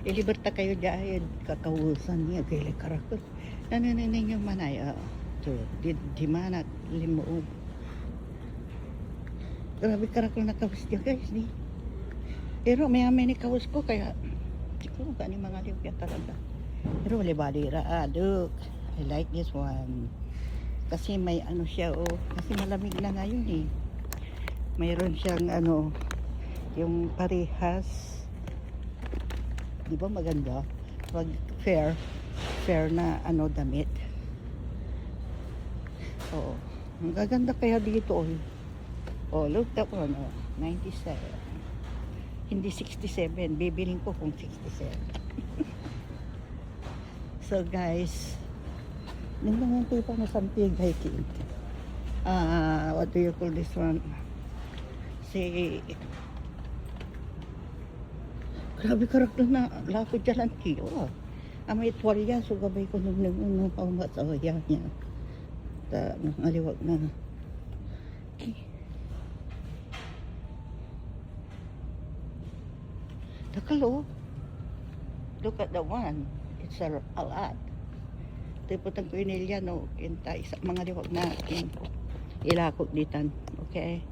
Iliberta kayo dyan, kakawusan niya, kaya karakot. Nanananin yung manay, to, di mana, limuog. Grabe karakol na kawas niya guys, ni. Pero may ni kawas ko, kaya, siguro ka ni mga liwya talaga. Pero wala balira, look, I like this one. Kasi may ano siya, kasi malamig na ngayon eh. Mayroon siyang ano, yung parehas. Di ba maganda? Pag fair na ano damit. Oo. Ang gaganda kaya dito. Look that one, 97. Hindi 67. Bibiling ko kung 67. So guys, nandang ko pa na Santiago hiking. What do you call this one? Grabe karakter na lakot dyan ang kiyo. May tuwalya, so gabay ko nung paumat sa niya. Aliwag na. Takalo. Look at the one. It's a lot. Tipotang ko inilya, no? Mga liwag na ilakot ditan. Okay?